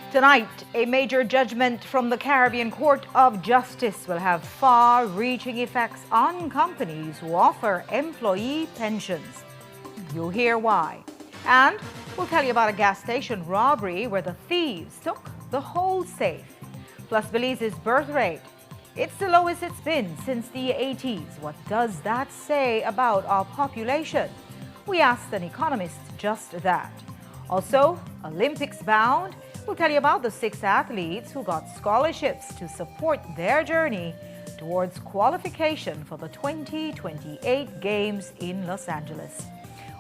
Tonight, a major judgment from the Caribbean Court of Justice will have far-reaching effects on companies who offer employee pensions. You'll hear why. And we'll tell you about a gas station robbery where the thieves took the whole safe. Plus, Belize's birth rate. It's the lowest it's been since the 80s. What does that say about our population? We asked an economist just that. Also, Olympics bound. We'll tell you about the 6 athletes who got scholarships to support their journey towards qualification for the 2028 Games in Los Angeles.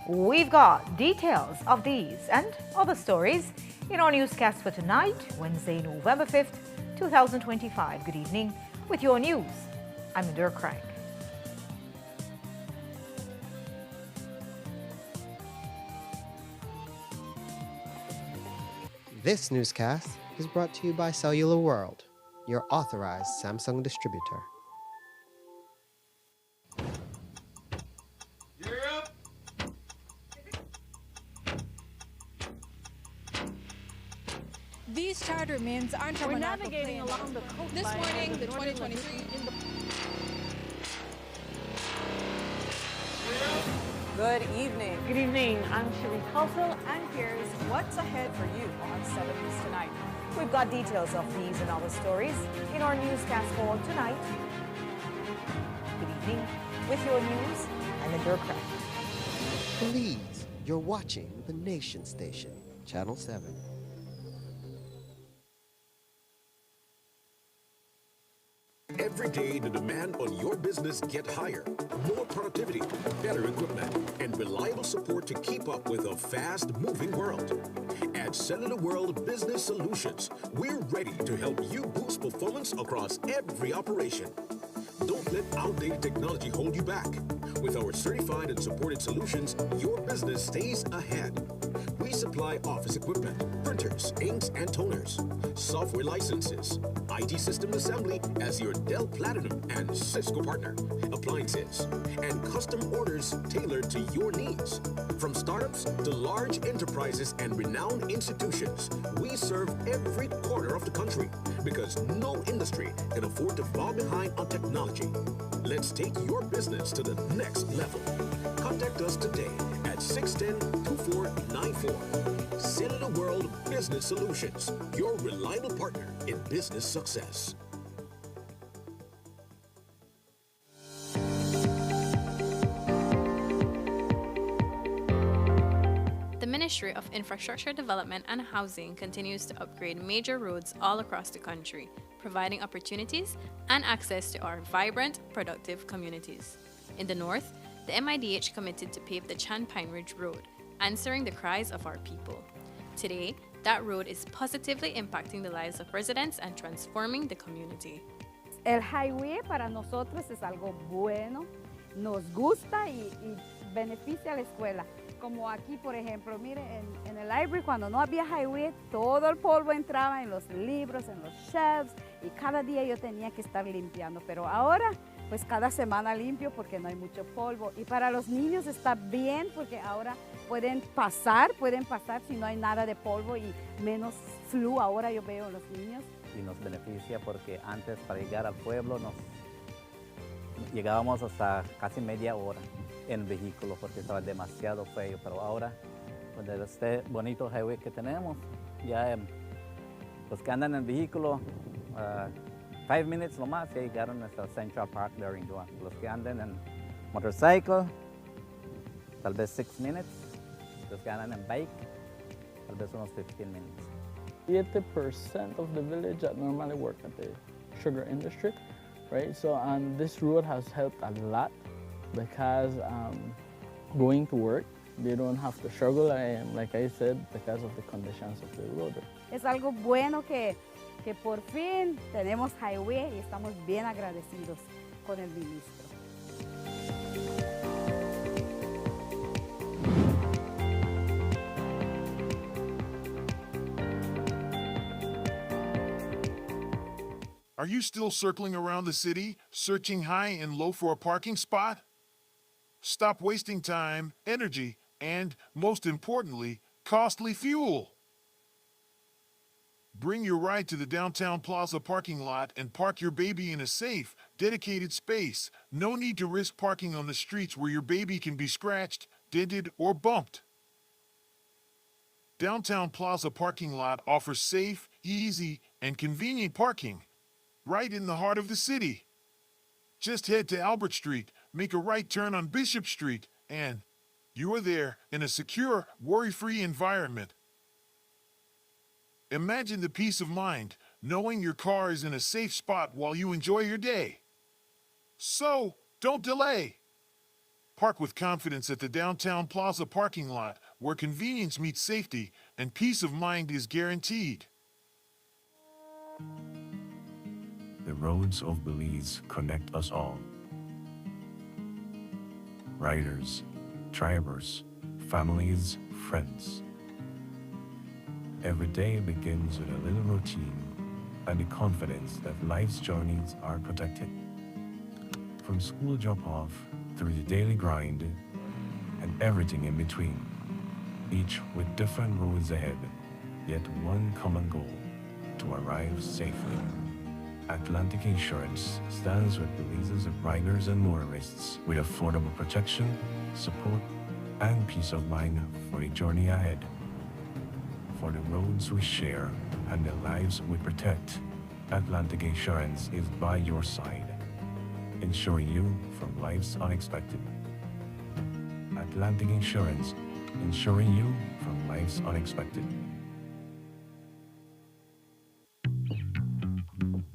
We've got details of these and other stories in our newscast for tonight, Wednesday, November 5th, 2025. Good evening. With your news, I'm Nadir Craig. This newscast is brought to you by Cellular World, your authorized Samsung distributor. These charter mints aren't We're navigating along the coast. This morning, the 2023 Good evening. Good evening. I'm Cherie Kelso, And here's what's ahead for you on 7 News Tonight. We've got details of these and other stories in our newscast for tonight. Good evening. With your news, I'm Nadir Craig. Please, you're watching the Nation Station, Channel 7. Every day, the demand on your business get higher. More productivity, better equipment, and reliable support to keep up with a fast-moving world. At Cellular World Business Solutions, we're ready to help you boost performance across every operation. Don't let outdated technology hold you back. With our certified and supported solutions, your business stays ahead. We supply office equipment, printers, inks, and toners, software licenses, IT system assembly as your Dell Platinum and Cisco partner, appliances, and custom orders tailored to your needs. From startups to large enterprises and renowned institutions, we serve every corner of the country because no industry can afford to fall behind on technology. Let's take your business to the next level. Contact us today at 610-2494. Cellular World Business Solutions, your reliable partner in business success. The Ministry of Infrastructure Development and Housing continues to upgrade major roads all across the country, providing opportunities and access to our vibrant, productive communities. In the north, the MIDH committed to pave the Chan Pine Ridge Road, answering the cries of our people. Today, that road is positively impacting the lives of residents and transforming the community. El highway para nosotros es algo bueno, nos gusta y beneficia a la escuela. Como aquí, por ejemplo, mire, en el library cuando no había highway, todo el polvo entraba en los libros, en los shelves, y cada día yo tenía que estar limpiando. Pero ahora, pues cada semana limpio porque no hay mucho polvo. Y para los niños está bien porque ahora pueden pasar si no hay nada de polvo y menos flu. Ahora yo veo en los niños. Y nos beneficia porque antes para llegar al pueblo llegábamos hasta casi media hora en vehículo porque estaba demasiado feo, pero ahora con este bonito highway que tenemos, ya los que andan en vehículo, 5 minutes lo más, ya llegaron hasta Central Park there in Juan. Los que andan en motorcycle, tal vez 6 minutes. Los que andan en bike, tal vez unos 15 minutes. 80% of the village that normally work at the sugar industry, right? So this road has helped a lot because going to work, they don't have to struggle, like I said, because of the conditions of the road. Es algo bueno que por fin tenemos highway y estamos bien agradecidos con el ministro. Are you still circling around the city, searching high and low for a parking spot? Stop wasting time, energy, and, most importantly, costly fuel. Bring your ride to the Downtown Plaza parking lot and park your baby in a safe, dedicated space. No need to risk parking on the streets where your baby can be scratched, dented, or bumped. Downtown Plaza parking lot offers safe, easy, and convenient parking right in the heart of the city. Just head to Albert Street, make a right turn on Bishop Street, and you are there in a secure, worry-free environment. Imagine the peace of mind knowing your car is in a safe spot while you enjoy your day. So, don't delay. Park with confidence at the Downtown Plaza parking lot, where convenience meets safety and peace of mind is guaranteed. The roads of Belize connect us all. Riders, drivers, families, friends. Every day begins with a little routine and the confidence that life's journeys are protected. From school drop-off through the daily grind and everything in between, each with different roads ahead, yet one common goal: to arrive safely. Atlantic Insurance stands with Belize's riders and motorists with affordable protection, support, and peace of mind for the journey ahead. For the roads we share and the lives we protect, Atlantic Insurance is by your side, insuring you from life's unexpected. Atlantic Insurance, insuring you from life's unexpected.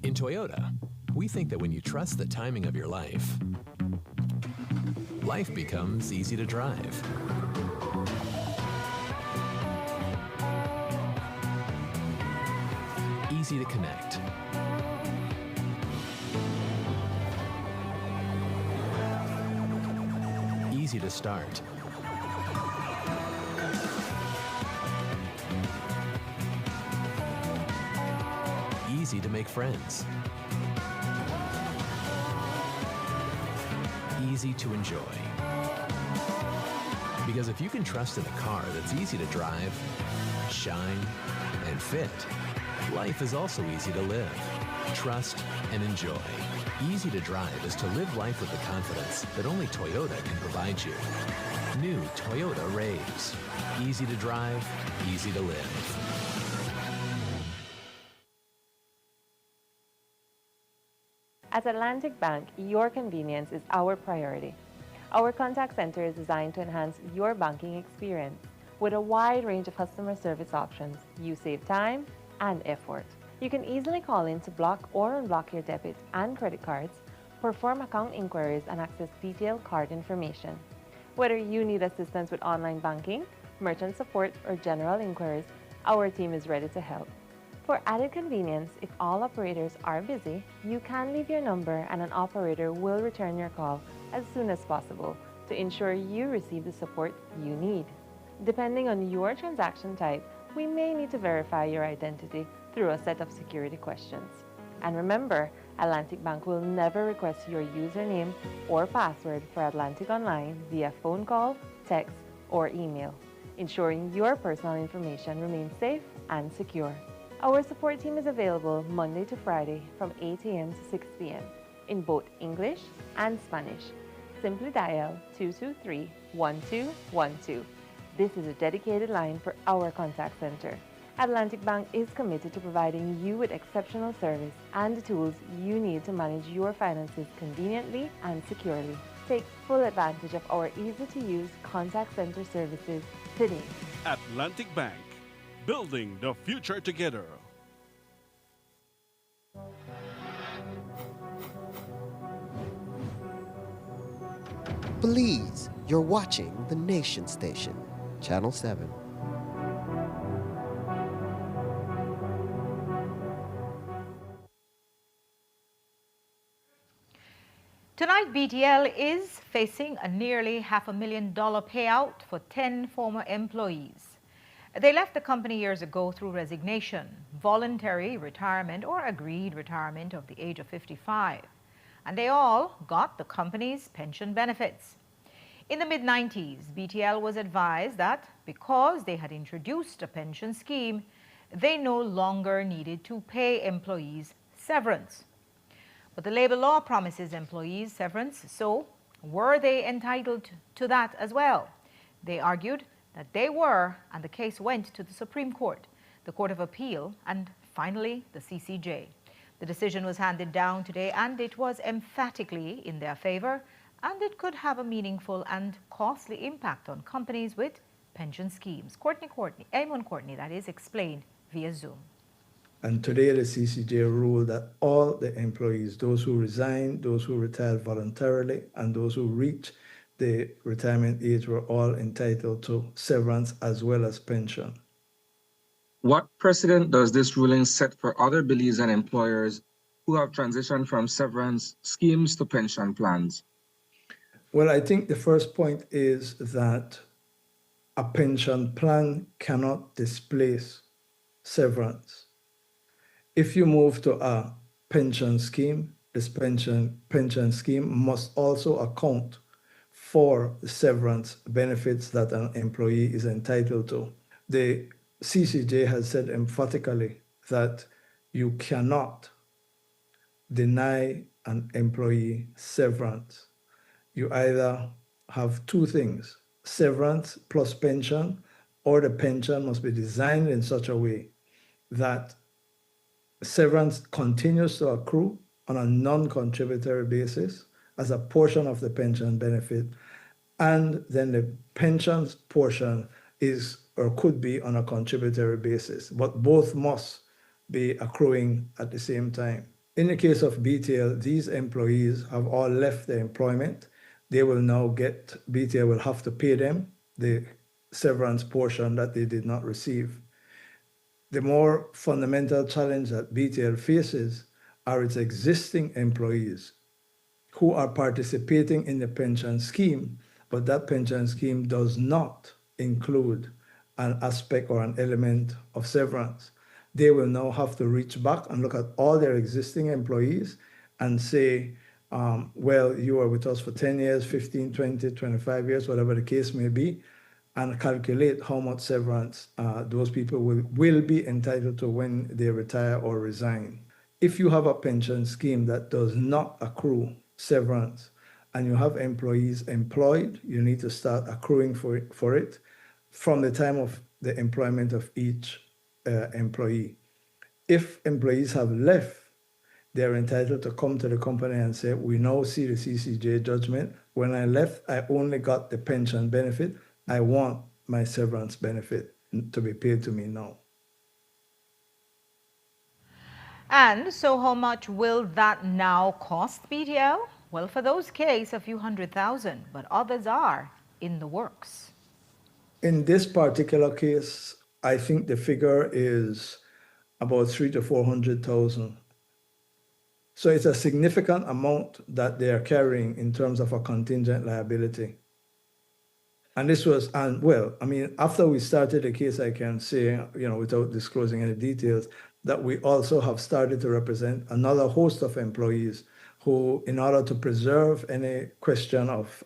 In Toyota, we think that when you trust the timing of your life, life becomes easy to drive. Easy to connect. Easy to start. Easy to make friends. Easy to enjoy. Because if you can trust in a car that's easy to drive, shine, and fit, life is also easy to live, trust, and enjoy. Easy to drive is to live life with the confidence that only Toyota can provide you. New Toyota Raves. Easy to drive, easy to live. At Atlantic Bank, your convenience is our priority. Our contact center is designed to enhance your banking experience. With a wide range of customer service options, you save time and effort. You can easily call in to block or unblock your debit and credit cards, perform account inquiries, and access detailed card information. Whether you need assistance with online banking, merchant support, or general inquiries, our team is ready to help. For added convenience, if all operators are busy, you can leave your number and an operator will return your call as soon as possible to ensure you receive the support you need. Depending on your transaction type, we may need to verify your identity through a set of security questions. And remember, Atlantic Bank will never request your username or password for Atlantic Online via phone call, text, or email, ensuring your personal information remains safe and secure. Our support team is available Monday to Friday from 8 a.m. to 6 p.m. in both English and Spanish. Simply dial 223-1212. This is a dedicated line for our contact center. Atlantic Bank is committed to providing you with exceptional service and the tools you need to manage your finances conveniently and securely. Take full advantage of our easy-to-use contact center services today. Atlantic Bank, building the future together. Belize, you're watching the Nation Station, Channel 7. Tonight, BTL is facing a nearly $500,000 payout for 10 former employees. They left the company years ago through resignation, voluntary retirement, or agreed retirement of the age of 55. And they all got the company's pension benefits. In the mid-90s, BTL was advised that because they had introduced a pension scheme, they no longer needed to pay employees severance. But the labor law promises employees severance, so were they entitled to that as well? They argued that they were, and the case went to the Supreme Court, the Court of Appeal, and finally the CCJ. The decision was handed down today, and it was emphatically in their favor, and it could have a meaningful and costly impact on companies with pension schemes. Eamon Courtney, that is, explained via Zoom. And today the CCJ ruled that all the employees, those who resign, those who retired voluntarily, and those who reach the retirement age were all entitled to severance as well as pension. What precedent does this ruling set for other believers and employers who have transitioned from severance schemes to pension plans? Well, I think the first point is that a pension plan cannot displace severance. If you move to a pension scheme, this pension scheme must also account for the severance benefits that an employee is entitled to. The CCJ has said emphatically that you cannot deny an employee severance. You either have two things, severance plus pension, or the pension must be designed in such a way that severance continues to accrue on a non-contributory basis as a portion of the pension benefit, and then the pensions portion is or could be on a contributory basis, but both must be accruing at the same time. In the case of BTL, these employees have all left their employment. They will now BTL will have to pay them the severance portion that they did not receive. The more fundamental challenge that BTL faces are its existing employees who are participating in the pension scheme, but that pension scheme does not include an aspect or an element of severance. They will now have to reach back and look at all their existing employees and say, well, you were with us for 10 years, 15, 20, 25 years, whatever the case may be, and calculate how much severance those people will be entitled to when they retire or resign. If you have a pension scheme that does not accrue severance and you have employees employed, you need to start accruing for it from the time of the employment of each employee. If employees have left, they're entitled to come to the company and say, we now see the CCJ judgment. When I left, I only got the pension benefit. I want my severance benefit to be paid to me now. And so how much will that now cost BTL? Well, for those cases, a few $100,000, but others are in the works. In this particular case, I think the figure is about $300,000 to $400,000. So it's a significant amount that they are carrying in terms of a contingent liability. And this was, after we started the case, I can say, without disclosing any details, that we also have started to represent another host of employees who, in order to preserve any question of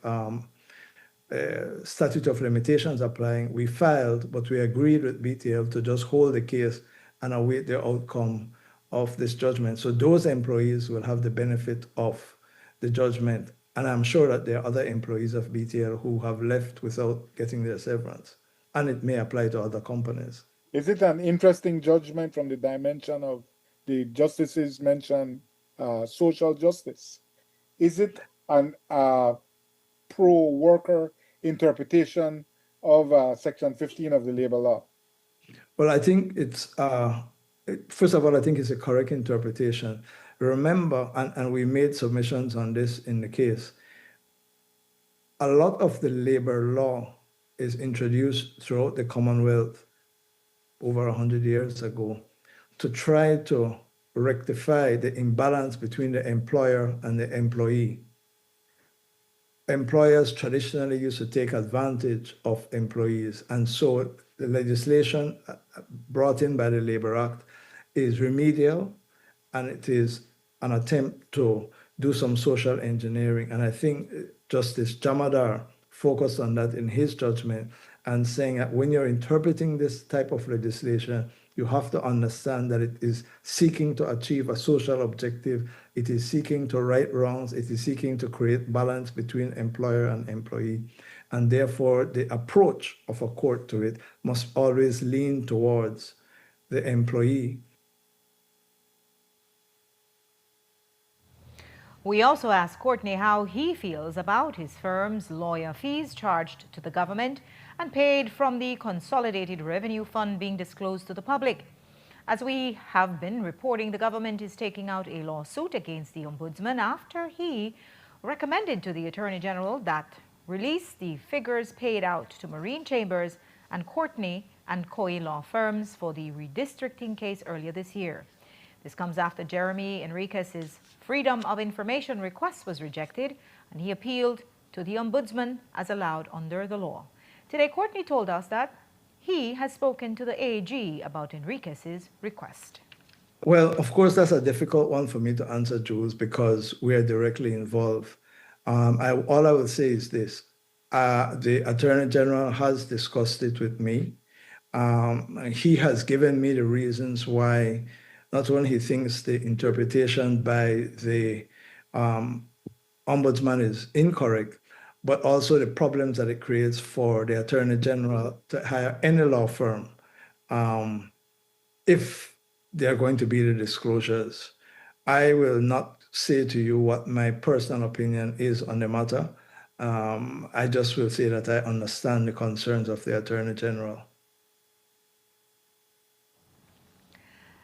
statute of limitations applying, we filed, but we agreed with BTL to just hold the case and await the outcome of this judgment. So those employees will have the benefit of the judgment. And I'm sure that there are other employees of BTL who have left without getting their severance. And it may apply to other companies. Is it an interesting judgment from the dimension of the justices mentioned social justice? Is it an pro-worker interpretation of Section 15 of the labor law? Well, I think it's, first of all, I think it's a correct interpretation. Remember, and we made submissions on this in the case, a lot of the labor law is introduced throughout the Commonwealth over 100 years ago to try to rectify the imbalance between the employer and the employee. Employers traditionally used to take advantage of employees, and so the legislation brought in by the Labor Act is remedial, and it is an attempt to do some social engineering. And I think Justice Jamadar focused on that in his judgment and saying that when you're interpreting this type of legislation, you have to understand that it is seeking to achieve a social objective. It is seeking to right wrongs. It is seeking to create balance between employer and employee. And therefore, the approach of a court to it must always lean towards the employee. We also asked Courtney how he feels about his firm's lawyer fees charged to the government and paid from the Consolidated Revenue Fund being disclosed to the public. As we have been reporting, the government is taking out a lawsuit against the Ombudsman after he recommended to the Attorney General that release the figures paid out to Marine Chambers and Courtney and Coie law firms for the redistricting case earlier this year. This comes after Jeremy Enriquez's Freedom of Information request was rejected, and he appealed to the Ombudsman as allowed under the law. Today, Courtney told us that he has spoken to the AG about Enriquez's request. Well, of course, that's a difficult one for me to answer, Jules, because we are directly involved. All I will say is this. The Attorney General has discussed it with me. He has given me the reasons why not only he thinks the interpretation by the Ombudsman is incorrect, but also the problems that it creates for the Attorney General to hire any law firm if they are going to be the disclosures. I will not say to you what my personal opinion is on the matter. I just will say that I understand the concerns of the Attorney General.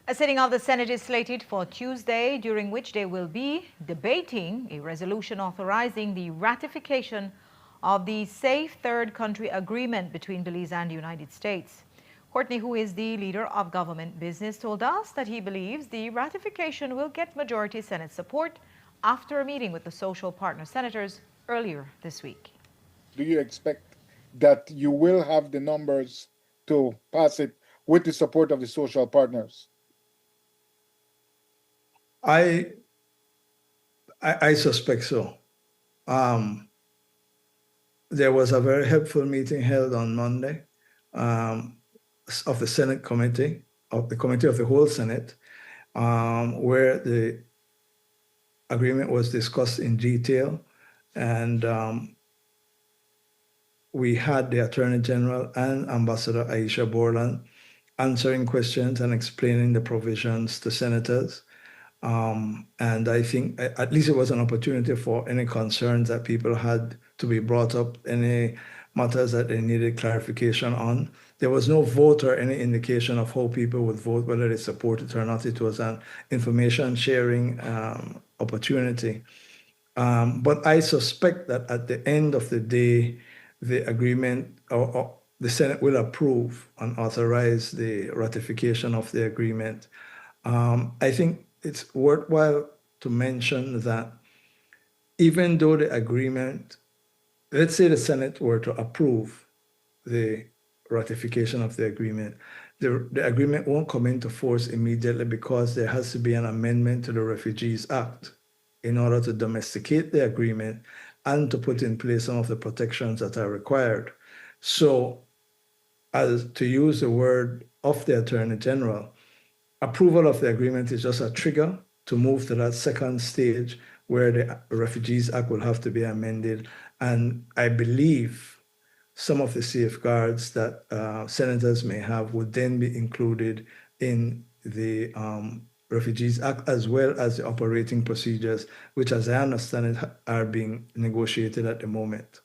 A sitting of the Senate is slated for Tuesday, during which they will be debating a resolution authorizing the ratification of the Safe Third Country Agreement between Belize and the United States. Courtney, who is the leader of government business, told us that he believes the ratification will get majority Senate support after a meeting with the social partner senators earlier this week. Do you expect that you will have the numbers to pass it with the support of the social partners? I suspect so. There was a very helpful meeting held on Monday of the Senate committee, of the Committee of the Whole Senate, where the agreement was discussed in detail. And we had the Attorney General and Ambassador Aisha Borland answering questions and explaining the provisions to senators. And I think at least it was an opportunity for any concerns that people had to be brought up, any matters that they needed clarification on. There was no vote or any indication of how people would vote, whether they supported or not. It was an information sharing opportunity. But I suspect that at the end of the day, the agreement or the Senate will approve and authorize the ratification of the agreement. I think it's worthwhile to mention that even though the agreement, let's say the Senate were to approve the ratification of the agreement, the agreement won't come into force immediately because there has to be an amendment to the Refugees Act in order to domesticate the agreement and to put in place some of the protections that are required. So, as to use the word of the Attorney General, approval of the agreement is just a trigger to move to that second stage where the Refugees Act will have to be amended. And I believe some of the safeguards that senators may have would then be included in the Refugees Act, as well as the operating procedures, which, as I understand it, are being negotiated at the moment.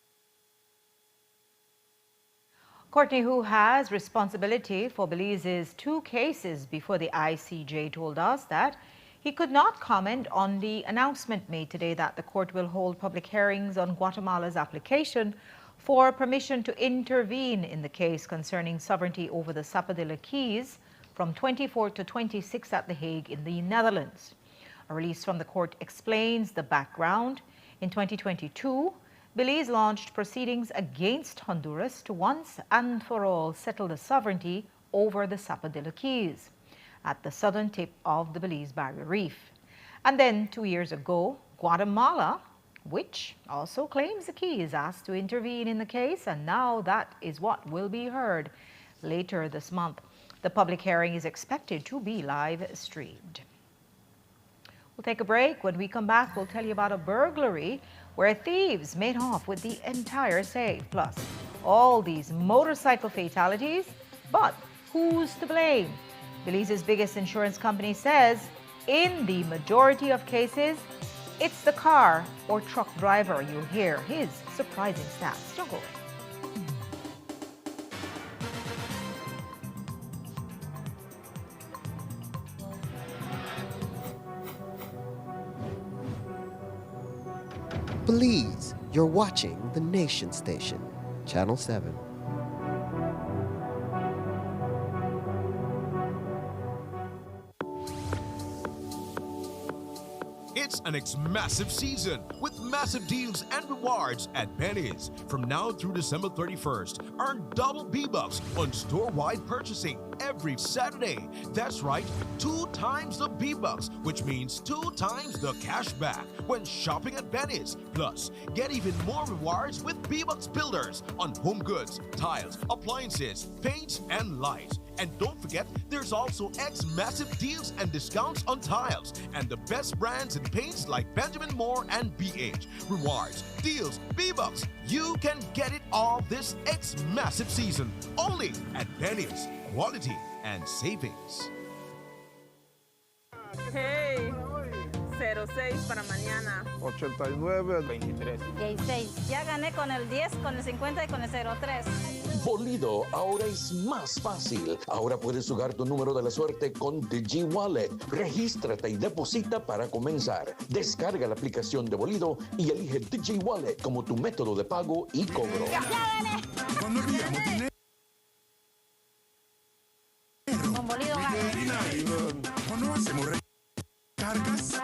Courtney, who has responsibility for Belize's 2 cases before the ICJ, told us that he could not comment on the announcement made today that the court will hold public hearings on Guatemala's application for permission to intervene in the case concerning sovereignty over the Zapadilla Keys from 24 to 26 at The Hague in the Netherlands. A release from the court explains the background. In 2022, Belize launched proceedings against Honduras to once and for all settle the sovereignty over the Zapadilla Keys at the southern tip of the Belize Barrier Reef. And then 2 years ago, Guatemala which also claims the key is asked to intervene in the case, and now that is what will be heard later this month. The public hearing is expected to be live streamed. We'll take a break. When we come back, we'll tell you about a burglary where thieves made off with the entire safe. Plus, all these motorcycle fatalities, but who's to blame? Belize's biggest insurance company says in the majority of cases, it's the car or truck driver. You'll hear his surprising stats. Don't go away. Belize, you're watching the Nation Station, Channel 7. It's an massive season with massive deals and rewards at Penny's. From now through December 31st, earn double B-Bucks on store-wide purchasing every Saturday. That's right, 2 times the B-Bucks, which means 2 times the cash back when shopping at Penny's. Plus, get even more rewards with B-Bucks Builders on home goods, tiles, appliances, paints, and lights. And don't forget, there's also massive deals and discounts on tiles and the best brands in paints like Benjamin Moore and BH. Rewards, deals, B-Bucks. You can get it all this massive season only at Penny's. Quality and savings. Hey, 06 para mañana. 89, 23. 16. Ya gané con el 10, con el 50 y con el 03. Bolido ahora es más fácil. Ahora puedes jugar tu número de la suerte con Digi Wallet. Regístrate y deposita para comenzar. Descarga la aplicación de Bolido y elige Digi Wallet como tu método de pago y cobro. Con Bolido gana. Cuando hacemos recargas,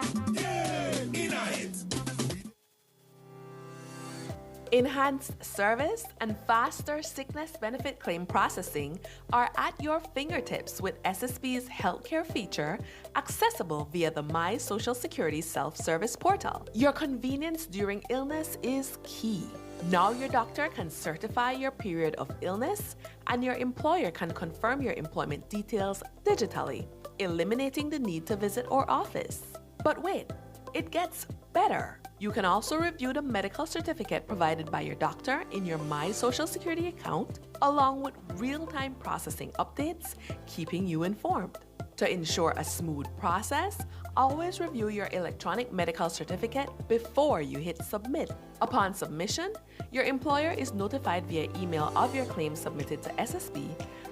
Enhanced service and faster sickness benefit claim processing are at your fingertips with SSB's healthcare feature accessible via the My Social Security self-service portal. Your convenience during illness is key. Now your doctor can certify your period of illness and your employer can confirm your employment details digitally, eliminating the need to visit our office. But wait, it gets better. You can also review the medical certificate provided by your doctor in your My Social Security account, along with real-time processing updates, keeping you informed. To ensure a smooth process, always review your electronic medical certificate before you hit submit. Upon submission, your employer is notified via email of your claim submitted to SSB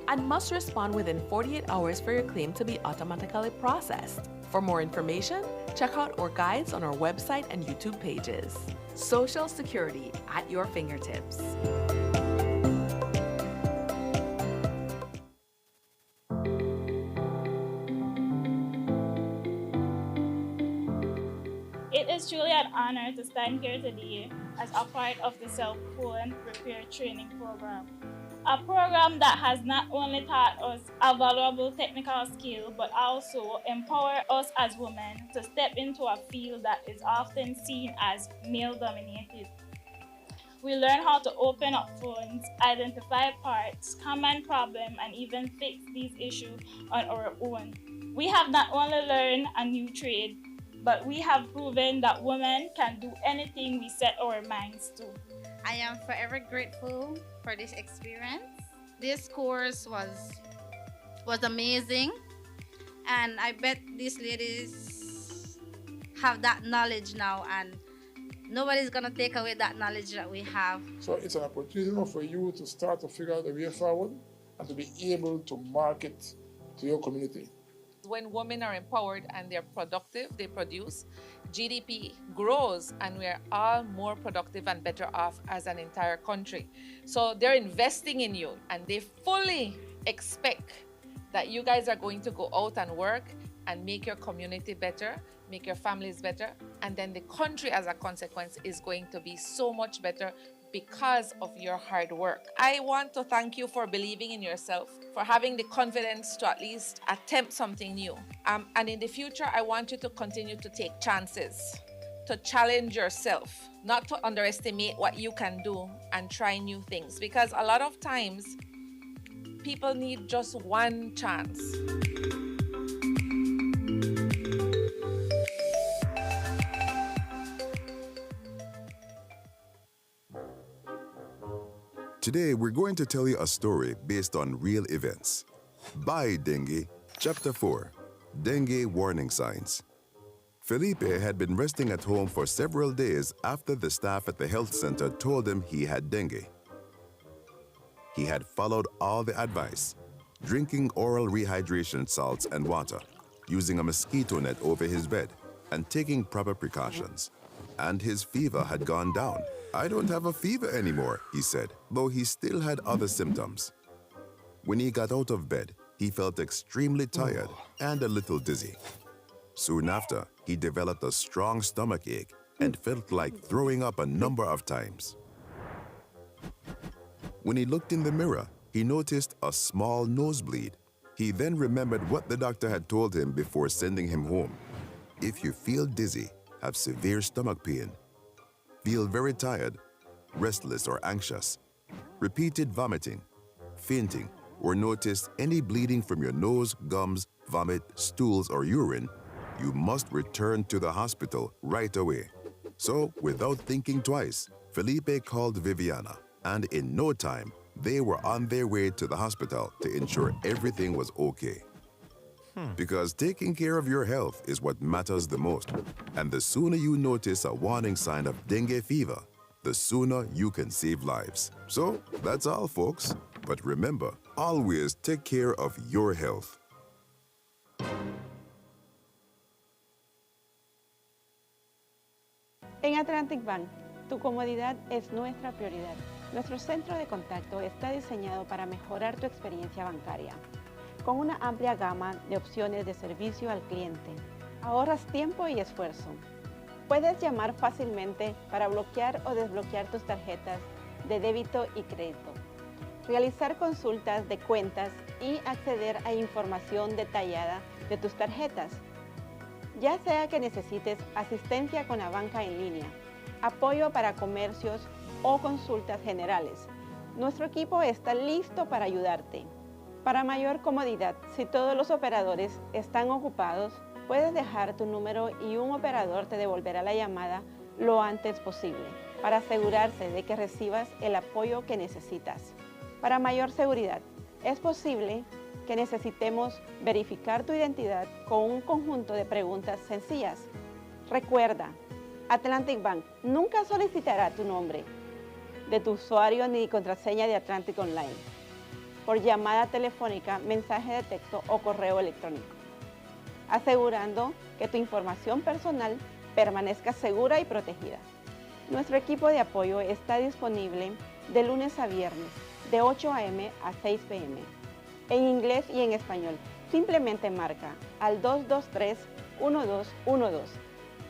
and must respond within 48 hours for your claim to be automatically processed. For more information, check out our guides on our website and YouTube pages. Social Security at your fingertips. It is truly an honor to stand here today as a part of the Self-Coolant Repair Training Program. A program that has not only taught us a valuable technical skill, but also empowered us as women to step into a field that is often seen as male-dominated. We learn how to open up phones, identify parts, common problems, and even fix these issues on our own. We have not only learned a new trade, but we have proven that women can do anything we set our minds to. I am forever grateful for this experience. This course was amazing, and I bet these ladies have that knowledge now, and nobody's gonna take away that knowledge that we have. So it's an opportunity for you to start to figure out the way forward and to be able to market to your community. When women are empowered and they're productive, they produce, GDP grows, and we're all more productive and better off as an entire country. So they're investing in you, and they fully expect that you guys are going to go out and work and make your community better, make your families better, and then the country as a consequence is going to be so much better because of your hard work. I want to thank you for believing in yourself, for having the confidence to at least attempt something new. And in the future, I want you to continue to take chances, to challenge yourself, not to underestimate what you can do and try new things, because a lot of times people need just one chance. Today, we're going to tell you a story based on real events. By Dengue, Chapter 4, Dengue Warning Signs. Felipe had been resting at home for several days after the staff at the health center told him he had dengue. He had followed all the advice, drinking oral rehydration salts and water, using a mosquito net over his bed, and taking proper precautions. And his fever had gone down. "I don't have a fever anymore," he said, though he still had other symptoms. When he got out of bed, he felt extremely tired and a little dizzy. Soon after, he developed a strong stomach ache and felt like throwing up a number of times. When he looked in the mirror, he noticed a small nosebleed. He then remembered what the doctor had told him before sending him home. If you feel dizzy, have severe stomach pain, feel very tired, restless or anxious, repeated vomiting, fainting, or notice any bleeding from your nose, gums, vomit, stools, or urine, you must return to the hospital right away. So, without thinking twice, Felipe called Viviana, and in no time, they were on their way to the hospital to ensure everything was okay. Because taking care of your health is what matters the most. And the sooner you notice a warning sign of dengue fever, the sooner you can save lives. So that's all, folks. But remember, always take care of your health. En Atlantic Bank, tu comodidad es nuestra prioridad. Nuestro centro de contacto está diseñado para mejorar tu experiencia bancaria. Con una amplia gama de opciones de servicio al cliente, ahorras tiempo y esfuerzo. Puedes llamar fácilmente para bloquear o desbloquear tus tarjetas de débito y crédito, realizar consultas de cuentas y acceder a información detallada de tus tarjetas. Ya sea que necesites asistencia con la banca en línea, apoyo para comercios o consultas generales, nuestro equipo está listo para ayudarte. Para mayor comodidad, si todos los operadores están ocupados, puedes dejar tu número y un operador te devolverá la llamada lo antes posible para asegurarse de que recibas el apoyo que necesitas. Para mayor seguridad, es posible que necesitemos verificar tu identidad con un conjunto de preguntas sencillas. Recuerda, Atlantic Bank nunca solicitará tu nombre de tu usuario ni contraseña de Atlantic Online por llamada telefónica, mensaje de texto o correo electrónico, asegurando que tu información personal permanezca segura y protegida. Nuestro equipo de apoyo está disponible de lunes a viernes, de 8 a.m. a 6 p.m., en inglés y en español. Simplemente marca al 223-1212.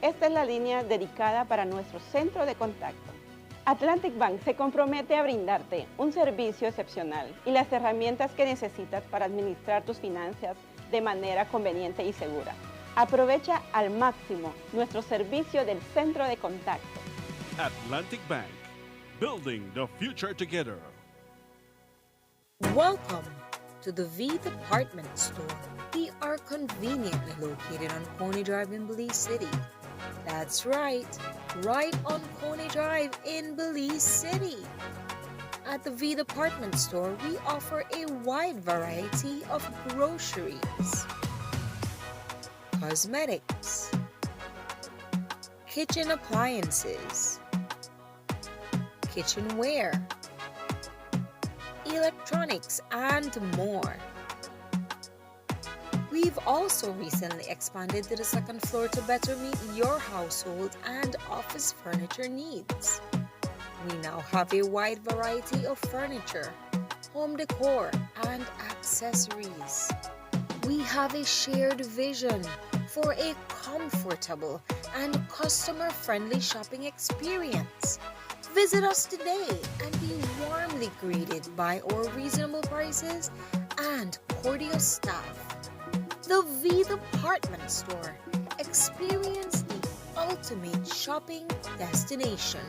Esta es la línea dedicada para nuestro centro de contacto. Atlantic Bank se compromete a brindarte un servicio excepcional y las herramientas que necesitas para administrar tus finanzas de manera conveniente y segura. Aprovecha al máximo nuestro servicio del centro de contacto. Atlantic Bank, building the future together. Welcome to the V Department Store. We are conveniently located on Coney Drive in Belize City. That's right on Coney Drive in Belize City. At the V Department Store, we offer a wide variety of groceries, cosmetics, kitchen appliances, kitchenware, electronics, and more. We've also recently expanded to the second floor to better meet your household and office furniture needs. We now have a wide variety of furniture, home decor, and accessories. We have a shared vision for a comfortable and customer-friendly shopping experience. Visit us today and be warmly greeted by our reasonable prices and cordial staff. The V Department Store. Experience the ultimate shopping destination.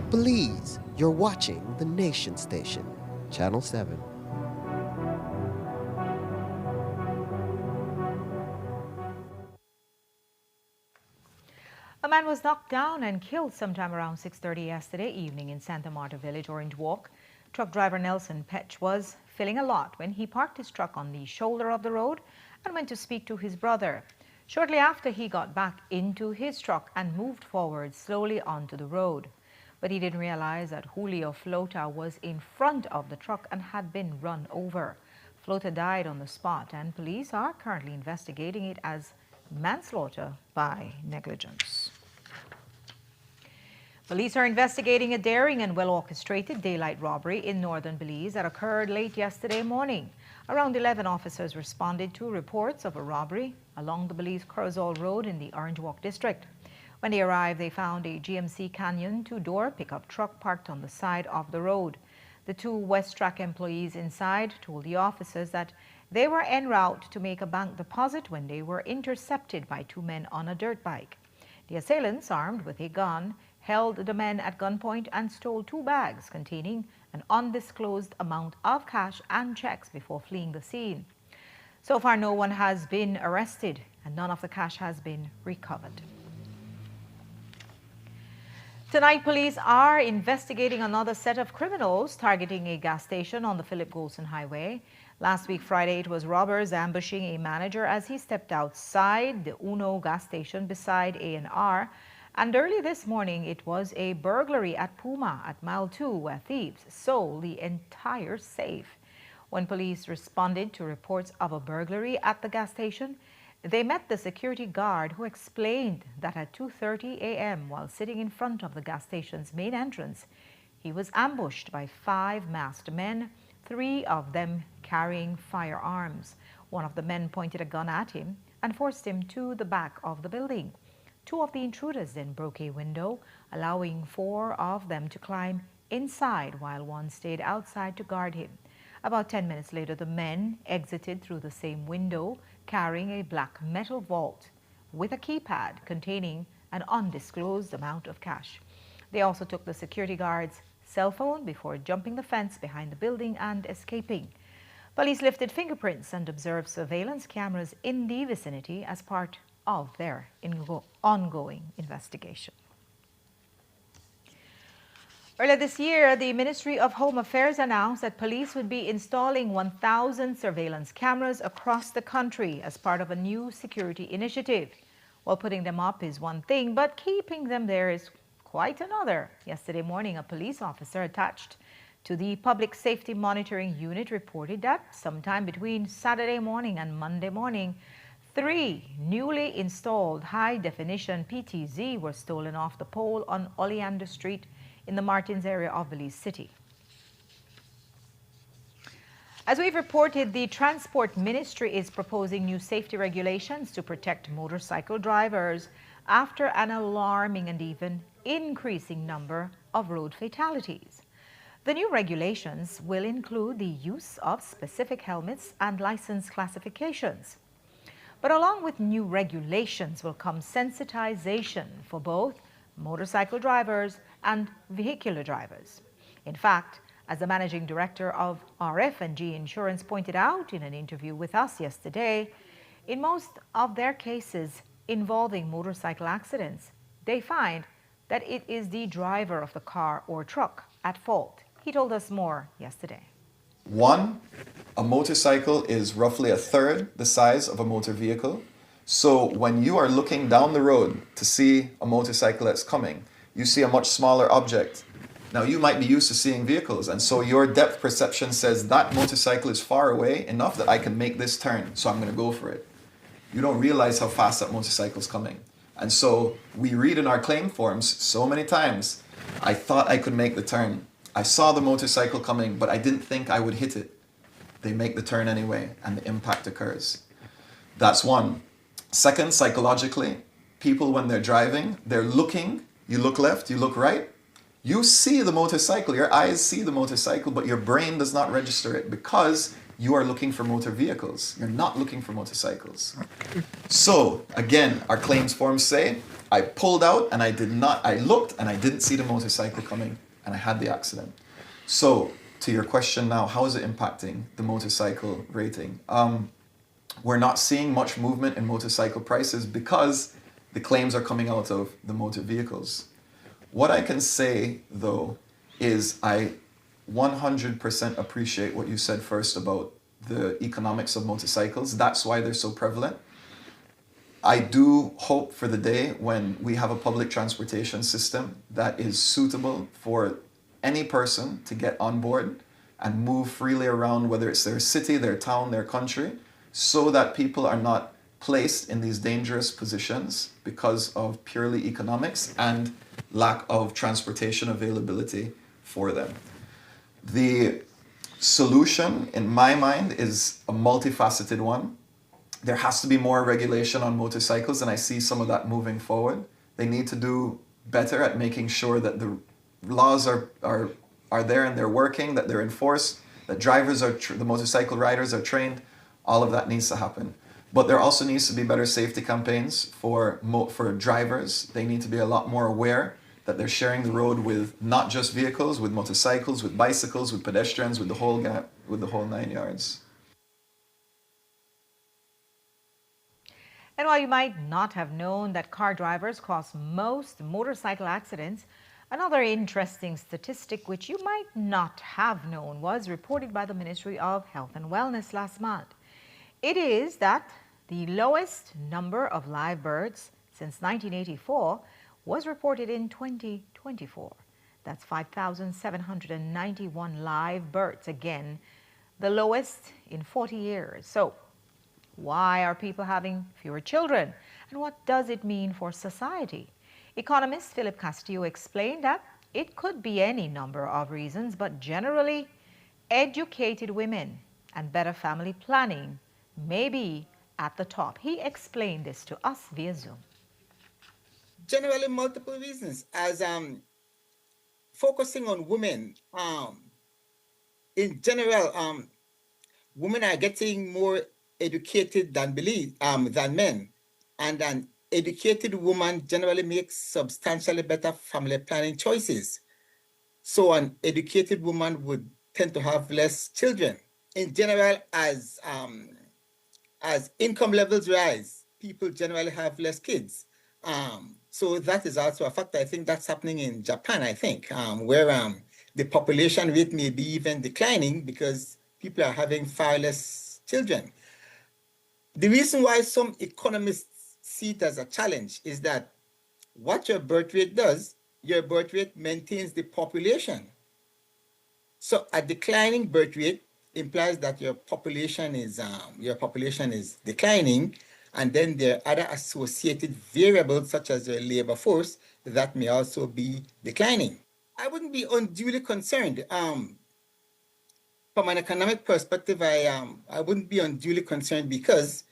Belize, you're watching the Nation Station, Channel 7. A man was knocked down and killed sometime around 6:30 yesterday evening in Santa Marta Village, Orange Walk. Truck driver Nelson Petch was filling a lot when he parked his truck on the shoulder of the road and went to speak to his brother. Shortly after, he got back into his truck and moved forward slowly onto the road. But he didn't realize that Julio Flota was in front of the truck and had been run over. Flota died on the spot, and police are currently investigating it as manslaughter by negligence. Police are investigating a daring and well-orchestrated daylight robbery in northern Belize that occurred late yesterday morning. Around 11 officers responded to reports of a robbery along the Belize-Corozal Road in the Orange Walk district. When they arrived, they found a GMC Canyon two-door pickup truck parked on the side of the road. The two Westtrack employees inside told the officers that they were en route to make a bank deposit when they were intercepted by two men on a dirt bike. The assailants, armed with a gun, held the men at gunpoint and stole two bags containing an undisclosed amount of cash and checks before fleeing the scene. So far, no one has been arrested and none of the cash has been recovered. Tonight, police are investigating another set of criminals targeting a gas station on the Philip Golson Highway. Last week, Friday, it was robbers ambushing a manager as he stepped outside the Uno gas station beside A&R. And early this morning, it was a burglary at Puma at Mile 2 where thieves stole the entire safe. When police responded to reports of a burglary at the gas station, they met the security guard who explained that at 2:30 a.m. while sitting in front of the gas station's main entrance, he was ambushed by 5 masked men, 3 of them carrying firearms. One of the men pointed a gun at him and forced him to the back of the building. 2 of the intruders then broke a window, allowing 4 of them to climb inside while one stayed outside to guard him. About 10 minutes later, the men exited through the same window, carrying a black metal vault with a keypad containing an undisclosed amount of cash. They also took the security guard's cell phone before jumping the fence behind the building and escaping. Police lifted fingerprints and observed surveillance cameras in the vicinity as part of their ongoing investigation. Earlier this year, the Ministry of Home Affairs announced that police would be installing 1,000 surveillance cameras across the country as part of a new security initiative. Well, putting them up is one thing, but keeping them there is quite another. Yesterday morning, a police officer attached to the Public Safety Monitoring Unit reported that sometime between Saturday morning and Monday morning, 3 newly installed high-definition PTZ were stolen off the pole on Oleander Street in the Martins area of Belize City. As we've reported, the Transport Ministry is proposing new safety regulations to protect motorcycle drivers after an alarming and even increasing number of road fatalities. The new regulations will include the use of specific helmets and license classifications. But along with new regulations will come sensitization for both motorcycle drivers and vehicular drivers. In fact, as the managing director of RF&G Insurance pointed out in an interview with us yesterday, in most of their cases involving motorcycle accidents, they find that it is the driver of the car or truck at fault. He told us more yesterday. 1, a motorcycle is roughly a third the size of a motor vehicle. So when you are looking down the road to see a motorcycle that's coming, you see a much smaller object. Now you might be used to seeing vehicles, and so your depth perception says that motorcycle is far away enough that I can make this turn, so I'm going to go for it. You don't realize how fast that motorcycle is coming. And so we read in our claim forms so many times, I thought I could make the turn. I saw the motorcycle coming, but I didn't think I would hit it. They make the turn anyway, and the impact occurs. That's 1. Second, psychologically, people when they're driving, they're looking, you look left, you look right, You see the motorcycle, your eyes see the motorcycle, but your brain does not register it because you are looking for motor vehicles. You're not looking for motorcycles. So, again, our claims forms say, I pulled out and I looked and I didn't see the motorcycle coming and I had the accident. So, to your question now, how is it impacting the motorcycle rating? We're not seeing much movement in motorcycle prices because the claims are coming out of the motor vehicles. What I can say, though, is I 100% appreciate what you said first about the economics of motorcycles. That's why they're so prevalent. I do hope for the day when we have a public transportation system that is suitable for any person to get on board and move freely around, whether it's their city, their town, their country, so that people are not placed in these dangerous positions because of purely economics and lack of transportation availability for them. The solution, in my mind, is a multifaceted one. There has to be more regulation on motorcycles, and I see some of that moving forward. They need to do better at making sure that the laws are there and they're working, that they're enforced, that drivers are, the motorcycle riders are trained. All of that needs to happen. But there also needs to be better safety campaigns for drivers. They need to be a lot more aware that they're sharing the road with not just vehicles, with motorcycles, with bicycles, with pedestrians, with the whole 9 yards. And while you might not have known that car drivers cause most motorcycle accidents, another interesting statistic which you might not have known was reported by the Ministry of Health and Wellness last month. It is that the lowest number of live births since 1984 was reported in 2024. That's 5,791 live births. Again, the lowest in 40 years. So why are people having fewer children? And what does it mean for society? Economist Philip Castillo explained that it could be any number of reasons, but generally, educated women and better family planning may be at the top. He explained this to us via Zoom. Generally, multiple reasons. As focusing on women, in general, women are getting more educated than men, and an educated woman generally makes substantially better family planning choices. So an educated woman would tend to have less children. In general, as income levels rise, people generally have less kids. So that is also a factor. I think that's happening in Japan, where the population rate may be even declining because people are having far less children. The reason why some economists see it as a challenge is that what your birth rate does, your birth rate maintains the population. So a declining birth rate implies that your population is declining, and then there are other associated variables such as your labor force that may also be declining. I wouldn't be unduly concerned. From an economic perspective, I wouldn't be unduly concerned because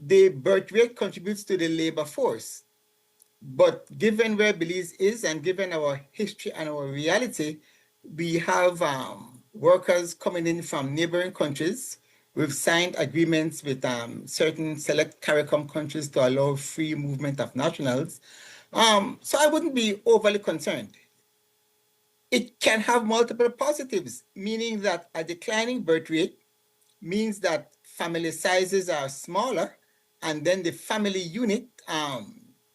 the birth rate contributes to the labor force. But given where Belize is and given our history and our reality, we have workers coming in from neighboring countries. We've signed agreements with certain select CARICOM countries to allow free movement of nationals. So I wouldn't be overly concerned. It can have multiple positives, meaning that a declining birth rate means that family sizes are smaller, and then the family unit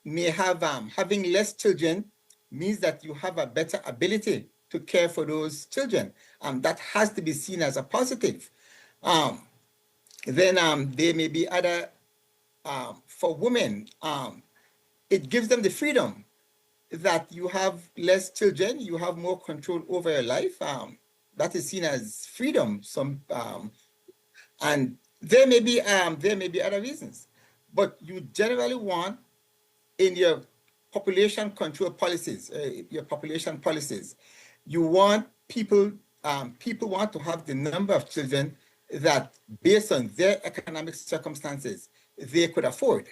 may have, having less children means that you have a better ability to care for those children. That has to be seen as a positive. Then there may be other, for women, it gives them the freedom that you have less children, you have more control over your life. That is seen as freedom. And there may be other reasons, but you generally want in your population control policies, you want people want to have the number of children that, based on their economic circumstances, they could afford.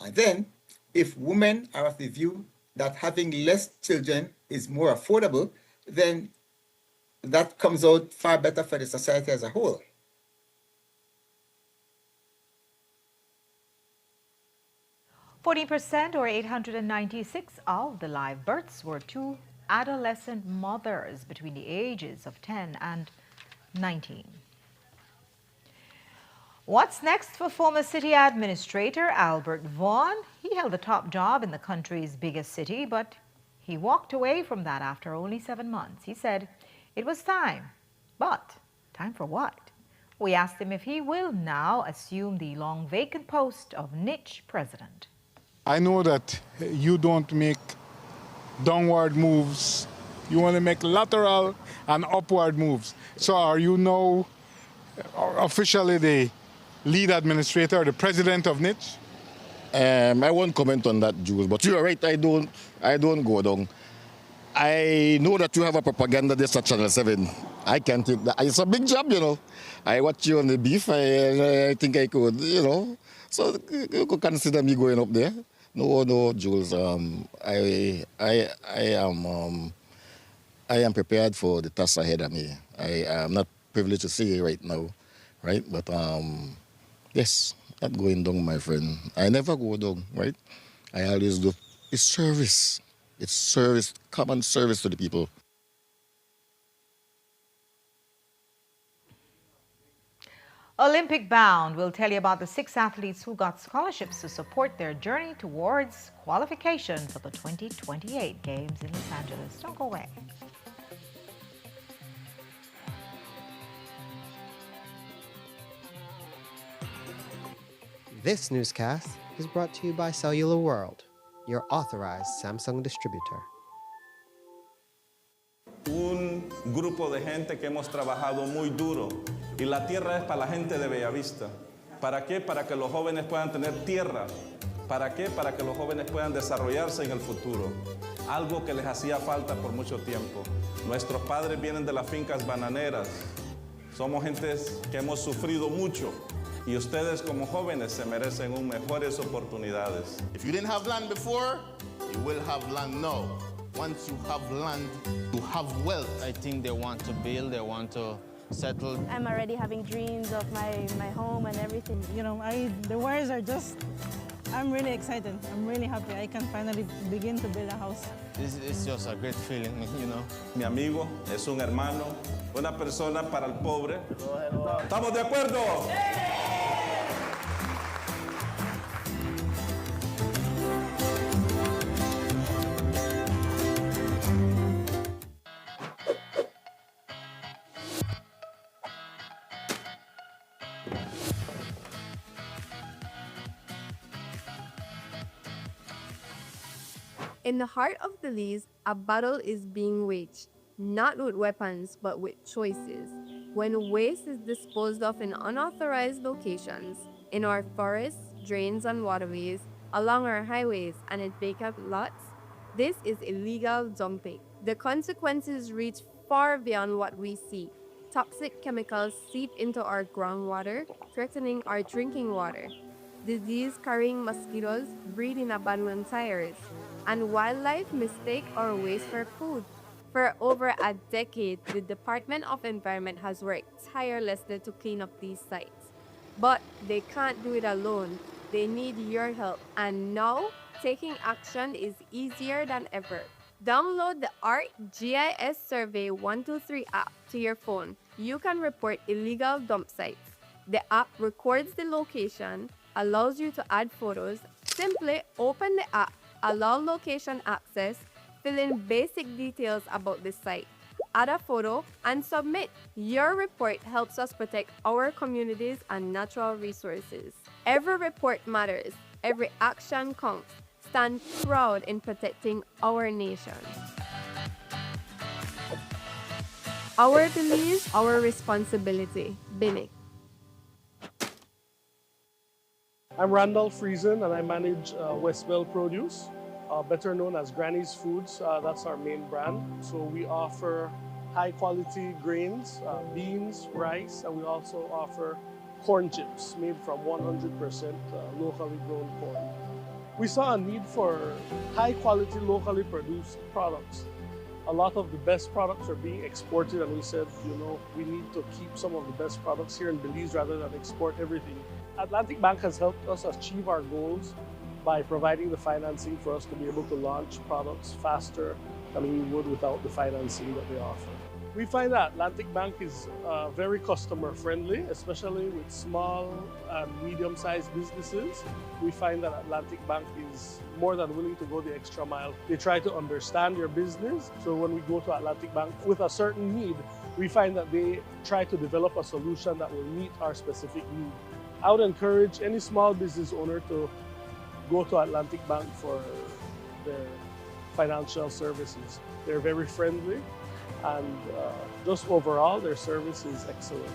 And then, if women are of the view that having less children is more affordable, then that comes out far better for the society as a whole. %, or 896 of the live births were to adolescent mothers between the ages of 10 and 19. What's next for former city administrator Albert Vaughan? He held the top job in the country's biggest city, but he walked away from that after only 7 months. He said it was time. But time for what? We asked him if he will now assume the long vacant post of niche president. I know that you don't make downward moves. You only make lateral and upward moves. So are you now officially the lead administrator, the president of niche? I won't comment on that, Jules, but you're right, I don't go down. I know that you have a propaganda desk at Channel 7. I can't take that. It's a big job, you know. I watch you on the beef. I think I could, you know. So you could consider me going up there. No, Jules. I am prepared for the task ahead of me. I am not privileged to say it right now, right? But yes, not going down, my friend. I never go down, right? I always do. It's service. It's service, common service to the people. Olympic Bound will tell you about the 6 athletes who got scholarships to support their journey towards qualification for the 2028 Games in Los Angeles. Don't go away. This newscast is brought to you by Cellular World, your authorized Samsung distributor. Un grupo de gente que hemos trabajado muy duro y la tierra es para la gente de Bellavista. ¿Para qué? Para que los jóvenes puedan tener tierra. ¿Para qué? Para que los jóvenes puedan desarrollarse en el futuro. Algo que les hacía falta por mucho tiempo. Nuestros padres vienen de las fincas bananeras. Somos gentes que hemos sufrido mucho y ustedes como jóvenes se merecen mejores oportunidades. If you didn't have land before, you will have land now. Once you have land, you have wealth. I think they want to build, they want to settle. I'm already having dreams of my home and everything. You know, the wires are just, I'm really excited. I'm really happy. I can finally begin to build a house. It's just a great feeling, you know. Mi amigo es un hermano, una persona para el pobre. ¿Estamos de acuerdo? In the heart of Belize, a battle is being waged, not with weapons, but with choices. When waste is disposed of in unauthorized locations, in our forests, drains, and waterways, along our highways, and in vacant lots, this is illegal dumping. The consequences reach far beyond what we see. Toxic chemicals seep into our groundwater, threatening our drinking water. Disease-carrying mosquitoes breed in abandoned tires, and wildlife mistake our waste for food. For over a decade, the Department of Environment has worked tirelessly to clean up these sites. But they can't do it alone. They need your help, and now taking action is easier than ever. Download the ArcGIS Survey 123 app to your phone. You can report illegal dump sites. The app records the location, allows you to add photos. Simply open the app, allow location access, fill in basic details about the site, add a photo, and submit. Your report helps us protect our communities and natural resources. Every report matters. Every action counts. Stand proud in protecting our nation. Our belief, our responsibility. BINIC. I'm Randall Friesen and I manage Westville Produce, better known as Granny's Foods. That's our main brand. So we offer high quality grains, beans, rice, and we also offer corn chips made from 100% locally grown corn. We saw a need for high quality locally produced products. A lot of the best products are being exported, and we said, we need to keep some of the best products here in Belize rather than export everything. Atlantic Bank has helped us achieve our goals by providing the financing for us to be able to launch products faster than we would without the financing that they offer. We find that Atlantic Bank is very customer friendly, especially with small and medium-sized businesses. We find that Atlantic Bank is more than willing to go the extra mile. They try to understand your business. So when we go to Atlantic Bank with a certain need, we find that they try to develop a solution that will meet our specific need. I would encourage any small business owner to go to Atlantic Bank for their financial services. They're very friendly, and just overall, their service is excellent.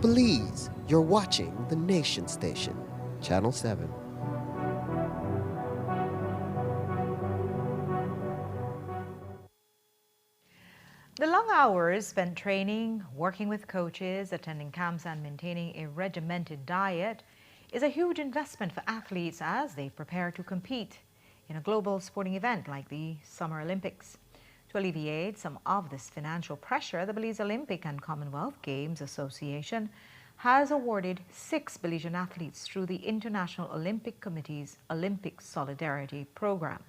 Belize, you're watching the Nation Station, Channel 7. The long hours spent training, working with coaches, attending camps, and maintaining a regimented diet is a huge investment for athletes as they prepare to compete in a global sporting event like the Summer Olympics. To alleviate some of this financial pressure, the Belize Olympic and Commonwealth Games Association has awarded 6 Belizean athletes through the International Olympic Committee's Olympic Solidarity Program.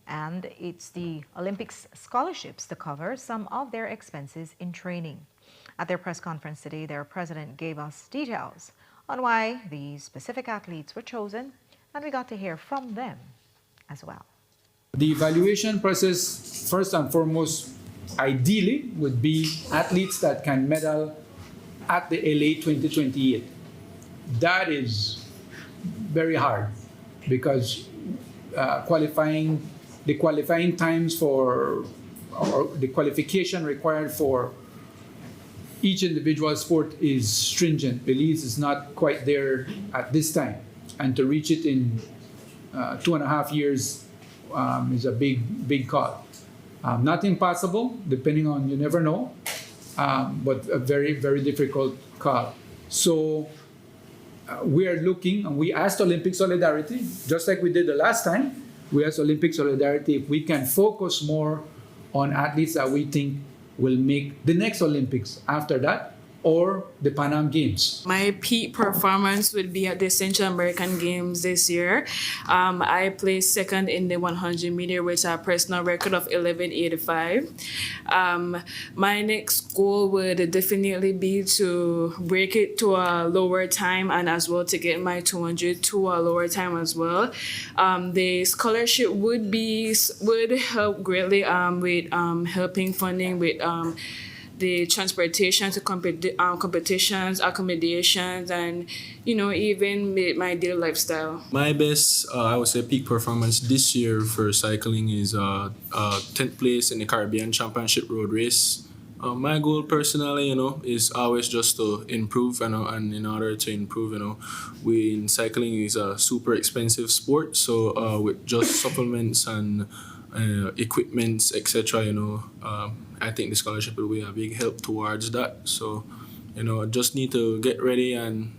And it's the Olympics scholarships to cover some of their expenses in training. At their press conference today, their president gave us details on why these specific athletes were chosen, and we got to hear from them as well. The evaluation process, first and foremost, ideally would be athletes that can medal at the LA 2028. That is very hard because the qualifying times for, or the qualification required for each individual sport is stringent. Belize is not quite there at this time. And to reach it in 2.5 years is a big call. Not impossible, depending on, you never know, but a very, very difficult call. So we are looking, and we asked Olympic Solidarity, just like we did the last time, we asked Olympic Solidarity if we can focus more on athletes that we think will make the next Olympics after that, or the Pan Am Games. My peak performance would be at the Central American Games this year. I placed second in the 100 meter with a personal record of 11:85. My next goal would definitely be to break it to a lower time and as well to get my 200 to a lower time as well. The scholarship would help greatly with helping funding with the transportation to competitions, accommodations, and even my daily lifestyle. My best, I would say, peak performance this year for cycling is 10th place in the Caribbean Championship Road Race. My goal personally, is always just to improve, and in order to improve, in cycling is a super expensive sport. So with just supplements and equipments, etc., I think the scholarship will be a big help towards that. So, just need to get ready and,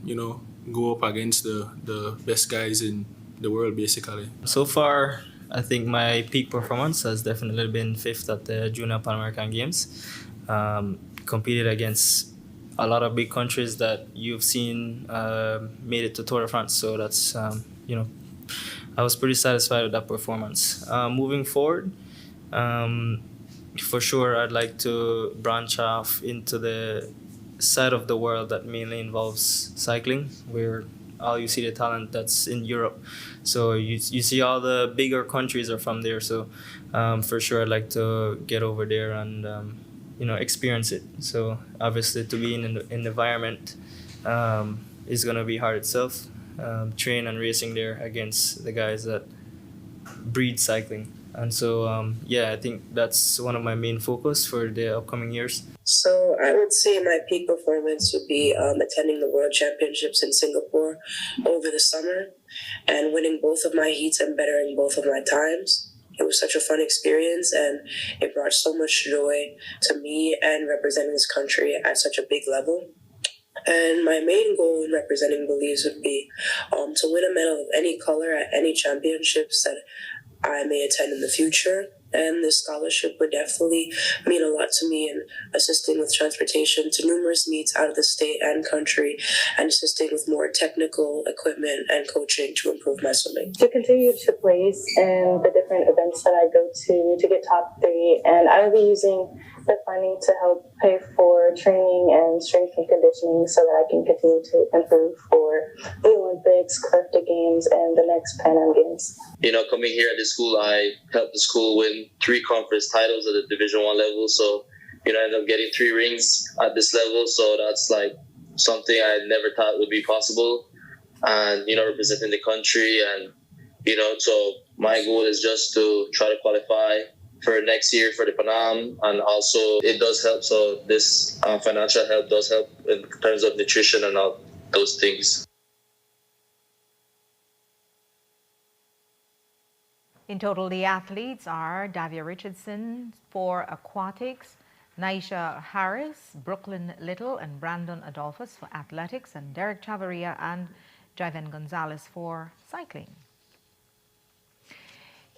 go up against the best guys in the world, basically. So far, I think my peak performance has definitely been 5th at the Junior Pan American Games. Competed against a lot of big countries that you've seen made it to Tour de France. So that's, I was pretty satisfied with that performance. Moving forward, for sure, I'd like to branch off into the side of the world that mainly involves cycling, where all you see the talent that's in Europe. So you see all the bigger countries are from there. So for sure, I'd like to get over there and experience it. So obviously, to be in the environment is gonna be hard itself. Train and racing there against the guys that breed cycling. And so, I think that's one of my main focus for the upcoming years. So I would say my peak performance would be attending the World Championships in Singapore over the summer and winning both of my heats and bettering both of my times. It was such a fun experience, and it brought so much joy to me and representing this country at such a big level. And my main goal in representing Belize would be to win a medal of any color at any championships that I may attend in the future. And this scholarship would definitely mean a lot to me in assisting with transportation to numerous meets out of the state and country, and assisting with more technical equipment and coaching to improve my swimming. To continue to place in the different events that I go to get top 3, and I will be using the funding to help pay for training and strength and conditioning so that I can continue to improve for the Olympics, Clifton Games, and the next Pan Am Games. Coming here at the school, I helped the school win 3 conference titles at the Division I level. So, I ended up getting 3 rings at this level. So that's like something I never thought would be possible. And, representing the country. And, so my goal is just to try to qualify for next year for the Panam, and also it does help. So this financial help does help in terms of nutrition and all those things. In total, the athletes are Davia Richardson for aquatics, Naisha Harris, Brooklyn Little, and Brandon Adolphus for athletics, and Derek Chavarria and Jiven Gonzalez for cycling.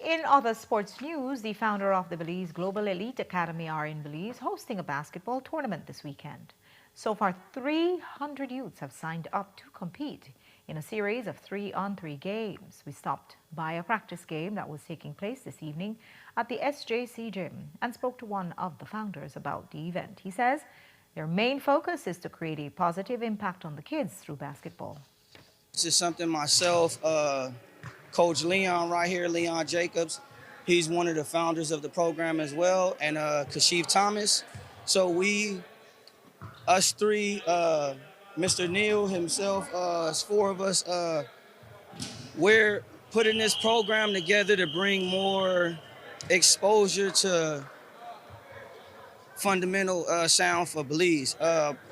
In other sports news, the founder of the Belize Global Elite Academy are in Belize hosting a basketball tournament this weekend. So far, 300 youths have signed up to compete in a series of 3-on-3 games. We stopped by a practice game that was taking place this evening at the SJC gym and spoke to one of the founders about the event. He says their main focus is to create a positive impact on the kids through basketball. This is something myself, Coach Leon right here, Leon Jacobs, he's one of the founders of the program as well, and Kashif Thomas. So us three, Mr. Neal himself, it's four of us, we're putting this program together to bring more exposure to fundamental sound for Belize.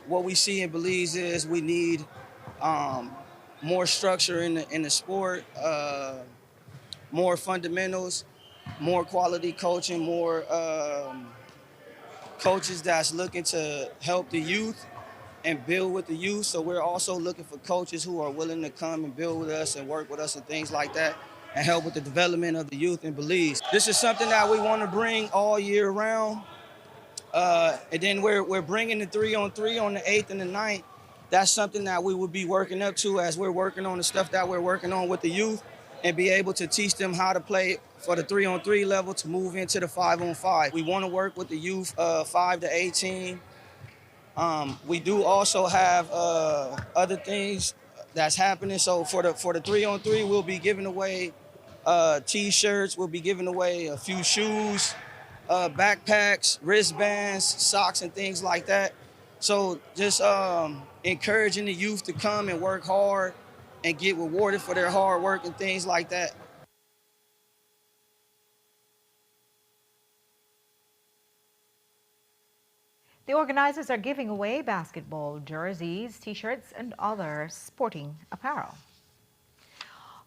What we see in Belize is we need more structure in the sport, more fundamentals, more quality coaching, more coaches that's looking to help the youth and build with the youth. So we're also looking for coaches who are willing to come and build with us and work with us and things like that and help with the development of the youth in Belize. This is something that we want to bring all year round. And then we're bringing the 3-on-3 on the 8th and the 9th. That's something that we will be working up to as we're working on the stuff that we're working on with the youth and be able to teach them how to play for the 3-on-3 level to move into the 5-on-5. We want to work with the youth 5 to 18. We do also have other things that's happening. So for the 3-on-3, we'll be giving away T-shirts. We'll be giving away a few shoes, backpacks, wristbands, socks, and things like that. So just encouraging the youth to come and work hard and get rewarded for their hard work and things like that. The organizers are giving away basketball jerseys, T-shirts, and other sporting apparel.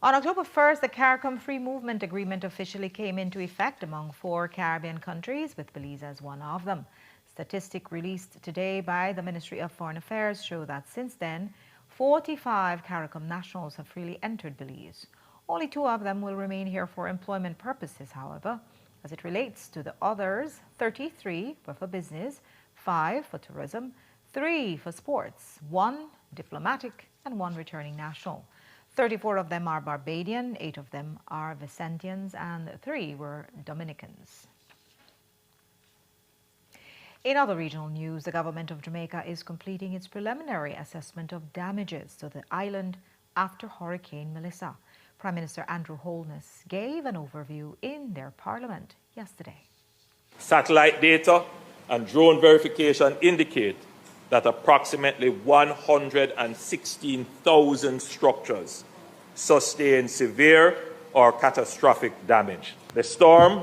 On October 1st, the CARICOM Free Movement Agreement officially came into effect among 4 Caribbean countries, with Belize as one of them. Statistics released today by the Ministry of Foreign Affairs show that since then, 45 CARICOM nationals have freely entered Belize. Only 2 of them will remain here for employment purposes, however. As it relates to the others, 33 were for business, 5 for tourism, 3 for sports, 1 diplomatic, and 1 returning national. 34 of them are Barbadian, 8 of them are Vicentians, and 3 were Dominicans. In other regional news, the government of Jamaica is completing its preliminary assessment of damages to the island after Hurricane Melissa. Prime Minister Andrew Holness gave an overview in their parliament yesterday. Satellite data and drone verification indicate that approximately 116,000 structures sustained severe or catastrophic damage. The storm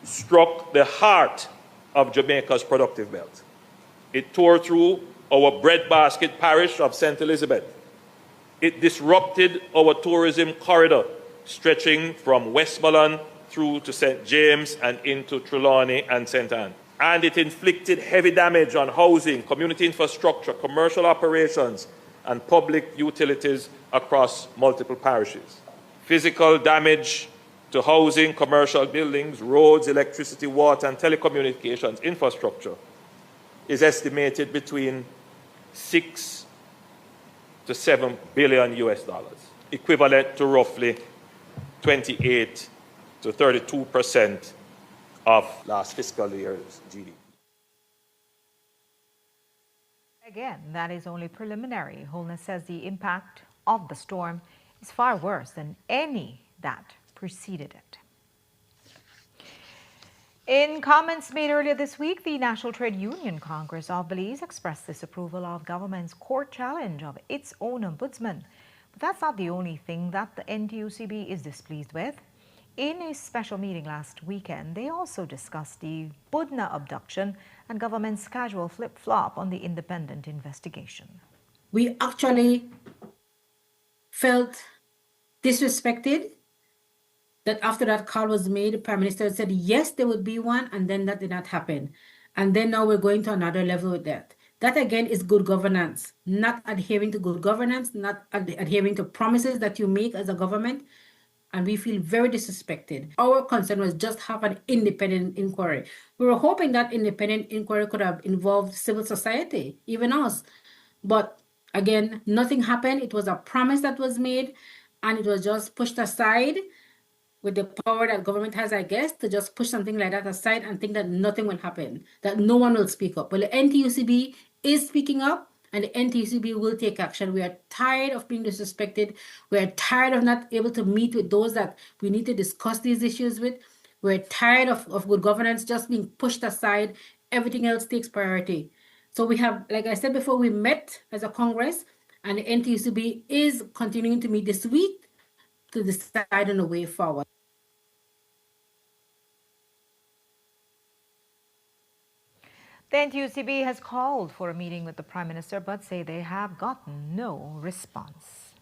struck the heart of Jamaica's productive belt. It tore through our breadbasket parish of St. Elizabeth. It disrupted our tourism corridor, stretching from Westmoreland through to St. James and into Trelawney and St. Anne. And it inflicted heavy damage on housing, community infrastructure, commercial operations, and public utilities across multiple parishes. Physical damage to housing, commercial buildings, roads, electricity, water, and telecommunications infrastructure is estimated between $6 to $7 billion US, equivalent to roughly 28 to 32% of last fiscal year's GDP. Again, that is only preliminary. Holness says the impact of the storm is far worse than any that preceded it. In comments made earlier this week, the National Trade Union Congress of Belize expressed disapproval of government's court challenge of its own ombudsman. But that's not the only thing that the NTUCB is displeased with. In a special meeting last weekend, they also discussed the Budna abduction and government's casual flip-flop on the independent investigation. We actually felt disrespected that after that call was made, the Prime Minister said, yes, there would be one, and then that did not happen. And then now we're going to another level with that. That again is good governance, not adhering to good governance, not adhering to promises that you make as a government. And we feel very disrespected. Our concern was just have an independent inquiry. We were hoping that independent inquiry could have involved civil society, even us. But again, nothing happened. It was a promise that was made, and it was just pushed aside with the power that government has, I guess, to just push something like that aside and think that nothing will happen, that no one will speak up. But the NTUCB is speaking up, and the NTUCB will take action. We are tired of being disrespected. We are tired of not able to meet with those that we need to discuss these issues with. We're tired of good governance just being pushed aside. Everything else takes priority. So we have, like I said before, we met as a Congress, and the NTUCB is continuing to meet this week to decide on a way forward. The NTUCB has called for a meeting with the Prime Minister, but say they have gotten no response.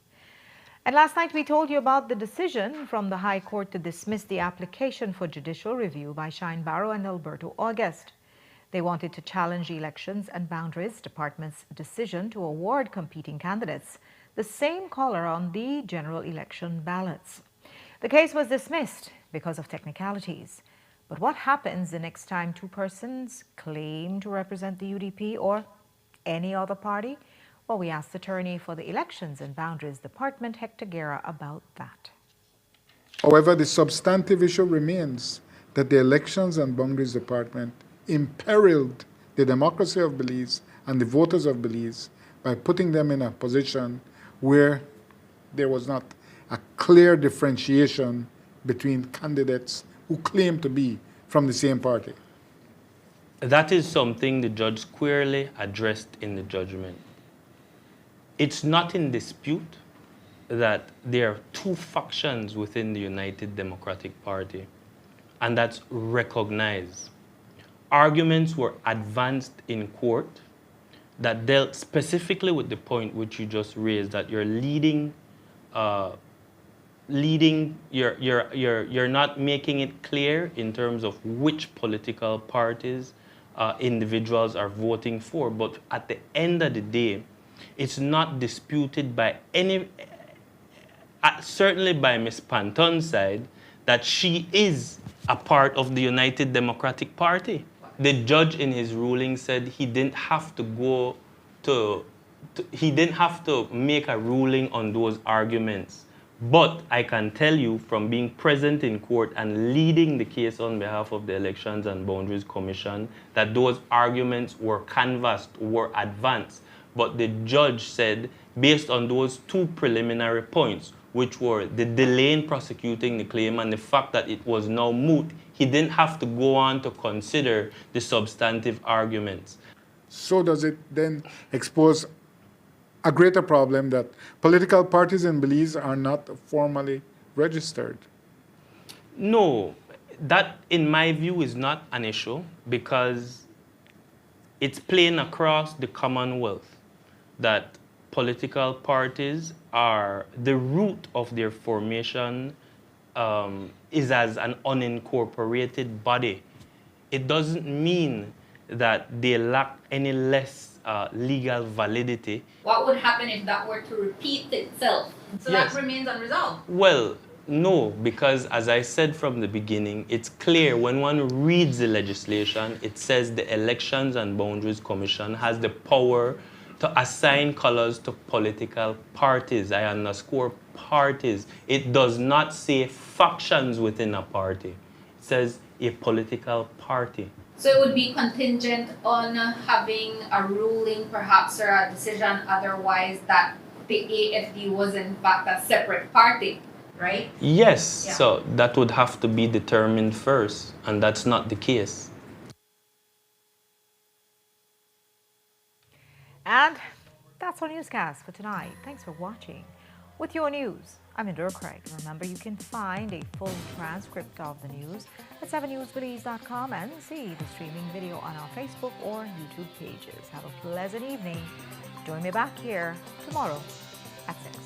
And last night we told you about the decision from the High Court to dismiss the application for judicial review by Shine Barrow and Alberto August. They wanted to challenge the Elections and Boundaries Department's decision to award competing candidates the same color on the general election ballots. The case was dismissed because of technicalities. But what happens the next time two persons claim to represent the UDP or any other party? Well, we asked attorney for the Elections and Boundaries Department, Hector Guerra, about that. However, the substantive issue remains that the Elections and Boundaries Department imperiled the democracy of Belize and the voters of Belize by putting them in a position where there was not a clear differentiation between candidates who claim to be from the same party. That is something the judge squarely addressed in the judgment. It's not in dispute that there are two factions within the United Democratic Party, and that's recognized. Arguments were advanced in court that dealt specifically with the point which you just raised, that you're you're not making it clear in terms of which political parties individuals are voting for. But at the end of the day, it's not disputed by any, certainly by Ms. Panton's side, that she is a part of the United Democratic Party. The judge in his ruling said he didn't have to go he didn't have to make a ruling on those arguments. But I can tell you from being present in court and leading the case on behalf of the Elections and Boundaries Commission that those arguments were canvassed, were advanced. But the judge said, based on those two preliminary points, which were the delay in prosecuting the claim and the fact that it was now moot, he didn't have to go on to consider the substantive arguments. So does it then expose a greater problem that political parties in Belize are not formally registered? No, that in my view is not an issue because it's plain across the Commonwealth that political parties are, the root of their formation is as an unincorporated body. It doesn't mean that they lack any less legal validity. What would happen if that were to repeat itself? So Yes. that remains unresolved. Well, no, because as I said from the beginning, it's clear when one reads the legislation, it says the Elections and Boundaries Commission has the power to assign colors to political parties. I underscore parties. It does not say factions within a party. It says a political party. So it would be contingent on having a ruling perhaps or a decision otherwise that the AFD was in fact a separate party, right? Yes, Yeah. so that would have to be determined first, and that's not the case. And that's our newscast for tonight. Thanks for watching. With your news, I'm Indra Craig. Remember, you can find a full transcript of the news at 7newsbelize.com and see the streaming video on our Facebook or YouTube pages. Have a pleasant evening. Join me back here tomorrow at 6.